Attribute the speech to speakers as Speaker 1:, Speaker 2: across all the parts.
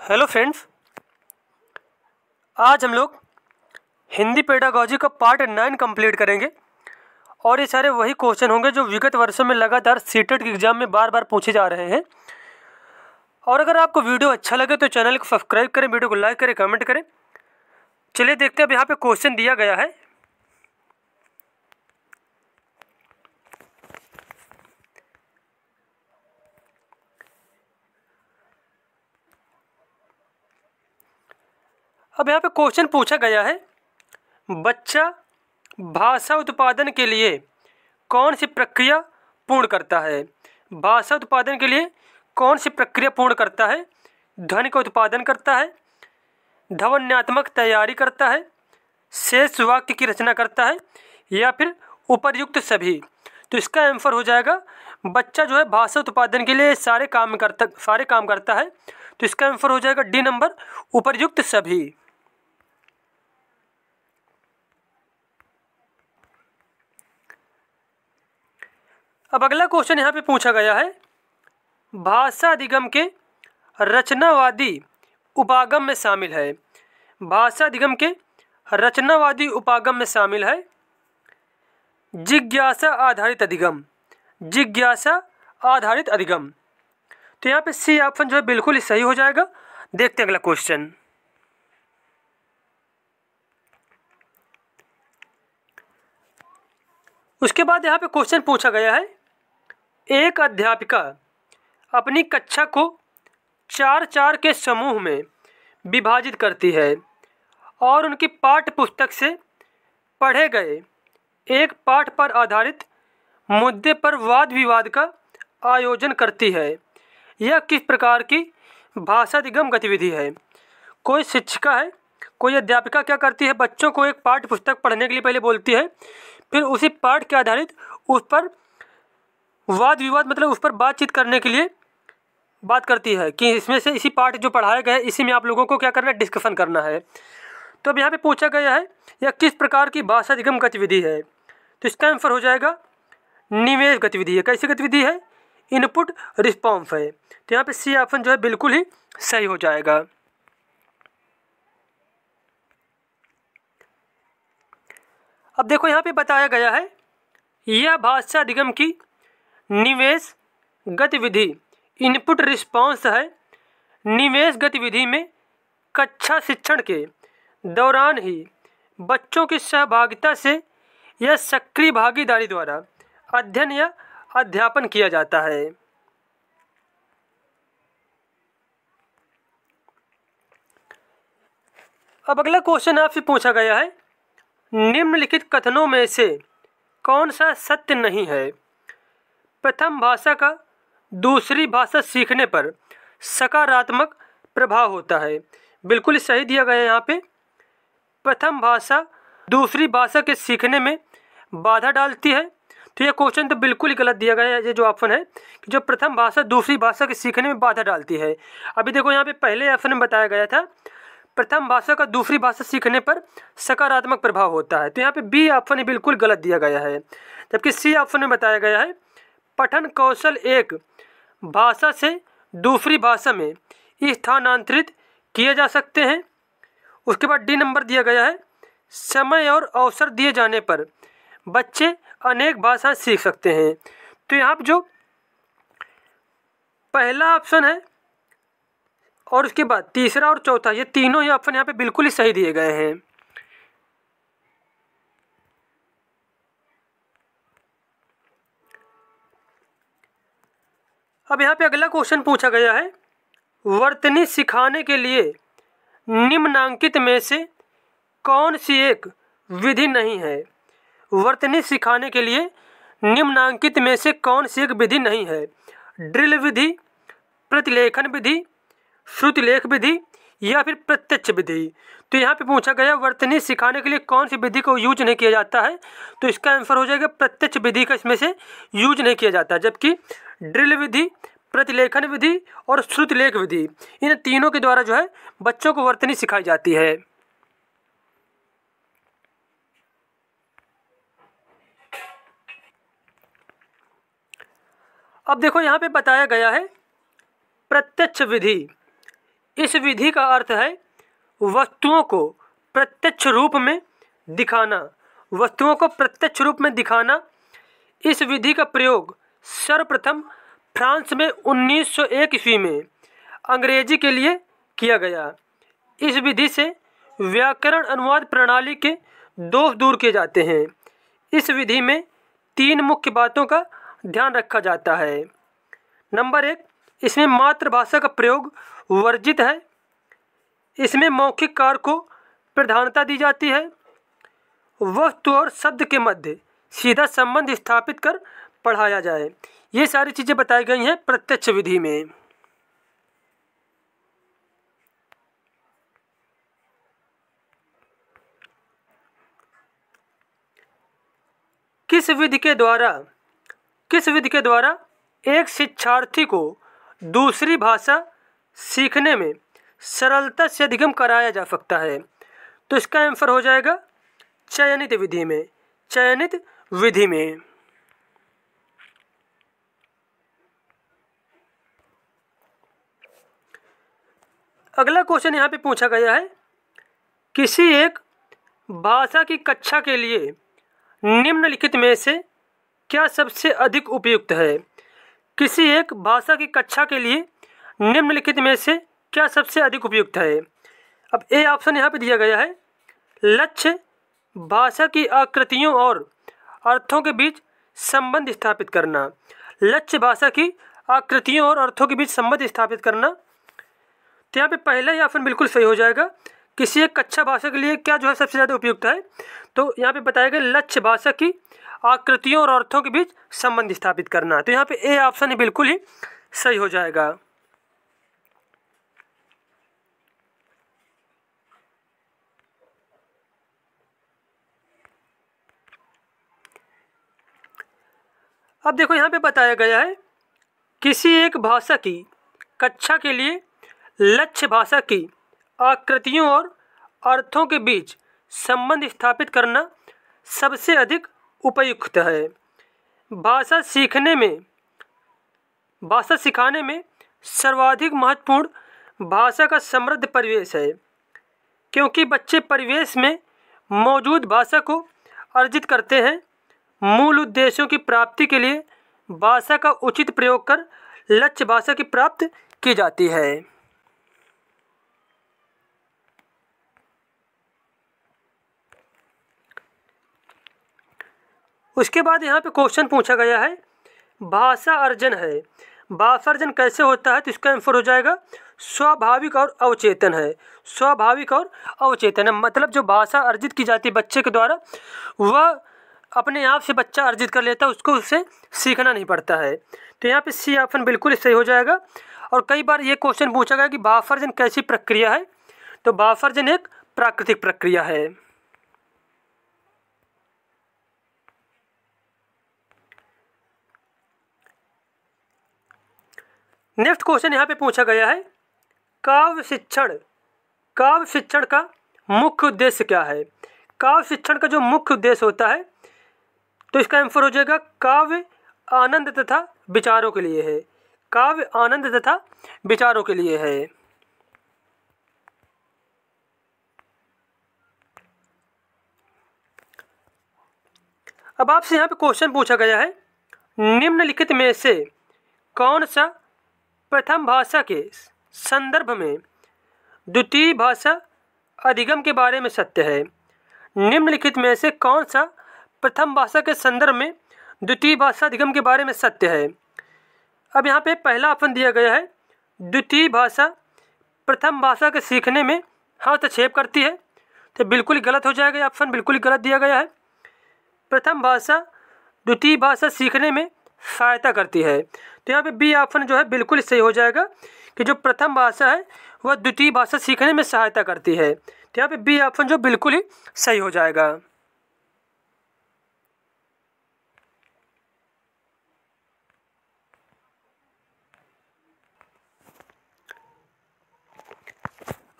Speaker 1: Hello friends, आज हम लोग हिंदी पेडागॉजी का पार्ट 9 कंप्लीट करेंगे और ये सारे वही क्वेश्चन होंगे जो विगत वर्षों में लगातार सीटेट के एग्ज़ाम में बार बार पूछे जा रहे हैं। और अगर आपको वीडियो अच्छा लगे तो चैनल को सब्सक्राइब करें, वीडियो को लाइक करें, कमेंट करें। चलिए देखते हैं अब यहाँ पे क्वेश्चन दिया गया है। अब यहाँ पे क्वेश्चन पूछा गया है, बच्चा भाषा उत्पादन के लिए कौन सी प्रक्रिया पूर्ण करता है। भाषा उत्पादन के लिए कौन सी प्रक्रिया पूर्ण करता है। ध्वनि का उत्पादन करता है, ध्वन्यात्मक तैयारी करता है, शेष वाक्य की रचना करता है या फिर उपर्युक्त सभी। तो इसका आंसर हो जाएगा बच्चा जो है भाषा उत्पादन के लिए सारे काम करता है। तो इसका आंसर हो जाएगा डी नंबर, उपर्युक्त सभी। अब अगला क्वेश्चन यहाँ पे पूछा गया है, भाषा अधिगम के रचनावादी उपागम में शामिल है। भाषा अधिगम के रचनावादी उपागम में शामिल है जिज्ञासा आधारित अधिगम। जिज्ञासा आधारित अधिगम। तो यहाँ पे सी ऑप्शन जो है बिल्कुल ही सही हो जाएगा। देखते हैं अगला क्वेश्चन। उसके बाद यहाँ पे क्वेश्चन पूछा गया है, एक अध्यापिका अपनी कक्षा को 4-4 के समूह में विभाजित करती है और उनकी पाठ्य पुस्तक से पढ़े गए एक पाठ पर आधारित मुद्दे पर वाद विवाद का आयोजन करती है। यह किस प्रकार की भाषा अधिगम गतिविधि है। कोई शिक्षिका है, कोई अध्यापिका क्या करती है, बच्चों को एक पाठ्य पुस्तक पढ़ने के लिए पहले बोलती है, फिर उसी पाठ के आधारित उस पर वाद विवाद मतलब उस पर बातचीत करने के लिए बात करती है कि इसमें से इसी पाठ जो पढ़ाया गया है इसी में आप लोगों को क्या करना है, डिस्कशन करना है। तो अब यहाँ पे पूछा गया है यह किस प्रकार की भाषा अधिगम गतिविधि है। तो इसका आंसर हो जाएगा निवेश गतिविधि है। कैसी गतिविधि है, इनपुट रिस्पॉन्स है। तो यहाँ पे सी ऑप्शन जो है बिल्कुल ही सही हो जाएगा। अब देखो यहाँ पे बताया गया है, यह भाषा अधिगम की निवेश गतिविधि इनपुट रिस्पॉन्स है। निवेश गतिविधि में कक्षा शिक्षण के दौरान ही बच्चों की सहभागिता से या सक्रिय भागीदारी द्वारा अध्ययन या अध्यापन किया जाता है। अब अगला क्वेश्चन आपसे पूछा गया है, निम्नलिखित कथनों में से कौन सा सत्य नहीं है। प्रथम भाषा का दूसरी भाषा सीखने पर सकारात्मक प्रभाव होता है। बिल्कुल सही दिया गया है यहाँ पे। प्रथम भाषा दूसरी भाषा के सीखने में बाधा डालती है। तो ये क्वेश्चन तो बिल्कुल ही गलत दिया गया है। ये जो ऑप्शन है कि जो प्रथम भाषा दूसरी भाषा के सीखने में बाधा डालती है। अभी देखो यहाँ पे पहले ऑप्शन में बताया गया था प्रथम भाषा का दूसरी भाषा सीखने पर सकारात्मक प्रभाव होता है। तो यहाँ पे बी ऑप्शन बिल्कुल गलत दिया गया है। जबकि सी ऑप्शन में बताया गया है पठन कौशल एक भाषा से दूसरी भाषा में स्थानांतरित किए जा सकते हैं। उसके बाद डी नंबर दिया गया है, समय और अवसर दिए जाने पर बच्चे अनेक भाषाएं सीख सकते हैं। तो यहाँ पे जो पहला ऑप्शन है और उसके बाद तीसरा और चौथा, ये तीनों ही ऑप्शन यहाँ पे बिल्कुल ही सही दिए गए हैं। अब यहाँ पे अगला क्वेश्चन पूछा गया है, वर्तनी सिखाने के लिए निम्नांकित में से कौन सी एक विधि नहीं है। वर्तनी सिखाने के लिए निम्नांकित में से कौन सी एक विधि नहीं है। ड्रिल विधि, प्रतिलेखन विधि, श्रुतिलेख विधि या फिर प्रत्यक्ष विधि। तो यहाँ पे पूछा गया वर्तनी सिखाने के लिए कौन सी विधि को यूज नहीं किया जाता है। तो इसका आंसर हो जाएगा प्रत्यक्ष विधि का इसमें से यूज नहीं किया जाता। जबकि ड्रिल विधि, प्रतिलेखन विधि और श्रुतिलेख विधि, इन तीनों के द्वारा जो है बच्चों को वर्तनी सिखाई जाती है। अब देखो यहाँ पे बताया गया है प्रत्यक्ष विधि इस विधि का अर्थ है वस्तुओं को प्रत्यक्ष रूप में दिखाना। वस्तुओं को प्रत्यक्ष रूप में दिखाना। इस विधि का प्रयोग सर्वप्रथम फ्रांस में 1901 ईस्वी में अंग्रेजी के लिए किया गया। इस विधि से व्याकरण अनुवाद प्रणाली के दोष दूर किए जाते हैं। इस विधि में 3 मुख्य बातों का ध्यान रखा जाता है। नंबर 1, इसमें मातृभाषा का प्रयोग वर्जित है। इसमें मौखिक कार्य को प्रधानता दी जाती है। वस्तु और शब्द के मध्य सीधा संबंध स्थापित कर पढ़ाया जाए। ये सारी चीज़ें बताई गई हैं प्रत्यक्ष विधि में। किस विधि के द्वारा एक शिक्षार्थी को दूसरी भाषा सीखने में सरलता से अधिगम कराया जा सकता है? तो इसका आंसर हो जाएगा चयनित विधि में। चयनित विधि में। अगला क्वेश्चन यहाँ पे पूछा गया है, किसी एक भाषा की कक्षा के लिए निम्नलिखित में से क्या सबसे अधिक उपयुक्त है? किसी एक भाषा की कक्षा के लिए निम्नलिखित में से क्या सबसे अधिक उपयुक्त है? अब ए ऑप्शन यहाँ पे दिया गया है, लक्ष्य भाषा की आकृतियों और अर्थों के बीच संबंध स्थापित करना। लक्ष्य भाषा की आकृतियों और अर्थों के बीच संबंध स्थापित करना। तो यहाँ पे पहला ही ऑप्शन बिल्कुल सही हो जाएगा। किसी एक कक्षा भाषा के लिए क्या जो है सबसे ज़्यादा उपयुक्त है, तो यहाँ पे बताया गया लक्ष्य भाषा की आकृतियों और अर्थों के बीच संबंध स्थापित करना। तो यहाँ पे ए ऑप्शन ही बिल्कुल ही सही हो जाएगा। अब देखो यहाँ पे बताया गया है, किसी एक भाषा की कक्षा के लिए लक्ष्य भाषा की आकृतियों और अर्थों के बीच संबंध स्थापित करना सबसे अधिक उपयुक्त है। भाषा सिखाने में सर्वाधिक महत्वपूर्ण भाषा का समृद्ध परिवेश है, क्योंकि बच्चे परिवेश में मौजूद भाषा को अर्जित करते हैं। मूल उद्देश्यों की प्राप्ति के लिए भाषा का उचित प्रयोग कर लक्ष्य भाषा की प्राप्ति की जाती है। उसके बाद यहाँ पे क्वेश्चन पूछा गया है, भाषा अर्जन है। भाषा अर्जन कैसे होता है? तो इसका आंसर हो जाएगा स्वाभाविक और अवचेतन है। स्वाभाविक और अवचेतन है, मतलब जो भाषा अर्जित की जाती है बच्चे के द्वारा, वह अपने आप से बच्चा अर्जित कर लेता है, उसको उससे सीखना नहीं पड़ता है। तो यहाँ पे सी ऑप्शन बिल्कुल सही हो जाएगा। और कई बार ये क्वेश्चन पूछा गया कि भाषा अर्जन कैसी प्रक्रिया है? तो भाषा अर्जन एक प्राकृतिक प्रक्रिया है। नेक्स्ट क्वेश्चन यहाँ पे पूछा गया है, काव्य शिक्षण का मुख्य उद्देश्य क्या है? काव्य शिक्षण का जो मुख्य उद्देश्य होता है, तो इसका आंसर हो जाएगा काव्य आनंद तथा विचारों के लिए है। काव्य आनंद तथा विचारों के लिए है। अब आपसे यहाँ पे क्वेश्चन पूछा गया है, निम्नलिखित में से कौन सा प्रथम भाषा के संदर्भ में द्वितीय भाषा अधिगम के बारे में सत्य है? निम्नलिखित में से कौन सा प्रथम भाषा के संदर्भ में द्वितीय भाषा अधिगम के बारे में सत्य है? अब यहाँ पे पहला ऑप्शन दिया गया है, द्वितीय भाषा प्रथम भाषा के सीखने में हस्तक्षेप करती है। तो बिल्कुल गलत हो जाएगा, ऑप्शन बिल्कुल गलत दिया गया है। प्रथम भाषा द्वितीय भाषा सीखने में सहायता करती है। तो यहाँ पे बी ऑप्शन जो है बिल्कुल सही हो जाएगा कि जो प्रथम भाषा है वह द्वितीय भाषा सीखने में सहायता करती है। तो यहाँ पे बी ऑप्शन जो बिल्कुल ही सही हो जाएगा।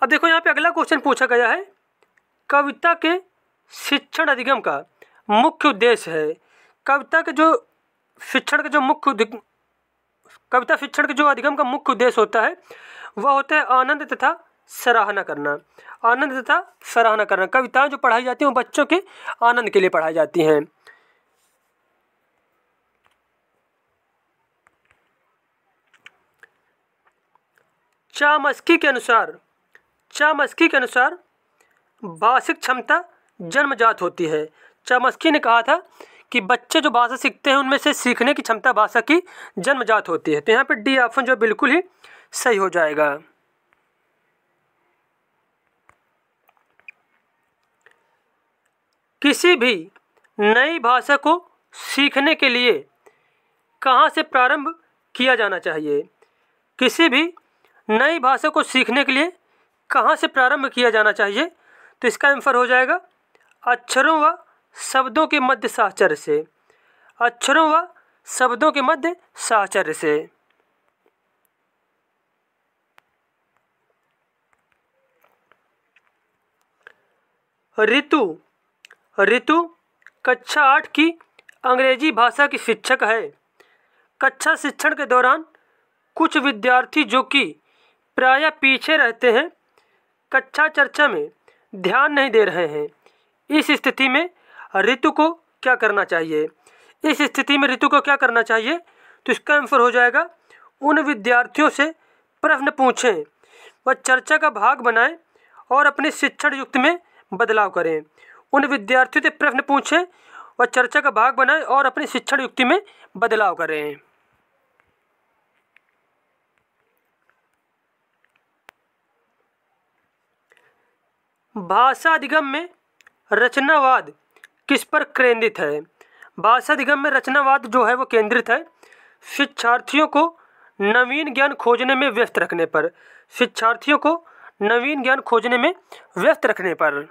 Speaker 1: अब देखो यहाँ पे अगला क्वेश्चन पूछा गया है, कविता के शिक्षण अधिगम का मुख्य उद्देश्य है। कविता शिक्षण का जो अधिगम का मुख्य उद्देश्य होता है वह होता है आनंद तथा सराहना करना। आनंद तथा सराहना करना। कविताएं जो पढ़ाई जाती हैं वो बच्चों के आनंद के लिए पढ़ाई जाती हैं। चामस्की के अनुसार भाषिक क्षमता जन्मजात होती है। चामस्की ने कहा था कि बच्चे जो भाषा सीखते हैं उनमें से सीखने की क्षमता भाषा की जन्मजात होती है। तो यहाँ पे डी ऑप्शन जो बिल्कुल ही सही हो जाएगा। किसी भी नई भाषा को सीखने के लिए कहाँ से प्रारंभ किया जाना चाहिए? किसी भी नई भाषा को सीखने के लिए कहाँ से प्रारंभ किया जाना चाहिए? तो इसका आंसर हो जाएगा अक्षरों व शब्दों के मध्य साहचर्य से। अक्षरों व शब्दों के मध्य साहचर्य से। ऋतु कक्षा 8 की अंग्रेजी भाषा की शिक्षक है। कक्षा शिक्षण के दौरान कुछ विद्यार्थी जो कि प्रायः पीछे रहते हैं, कक्षा चर्चा में ध्यान नहीं दे रहे हैं। इस स्थिति में ऋतु को क्या करना चाहिए? तो इसका आंसर हो जाएगा उन विद्यार्थियों से प्रश्न पूछें व चर्चा का भाग बनाएं और अपने शिक्षण युक्ति में बदलाव करें। उन विद्यार्थियों से प्रश्न पूछें व चर्चा का भाग बनाएं और अपनी शिक्षण युक्ति में बदलाव करें। भाषा अधिगम में रचनावाद किस पर केंद्रित है? भाषा अधिगम में रचनावाद जो है वो केंद्रित है शिक्षार्थियों को नवीन ज्ञान खोजने में व्यस्त रखने पर।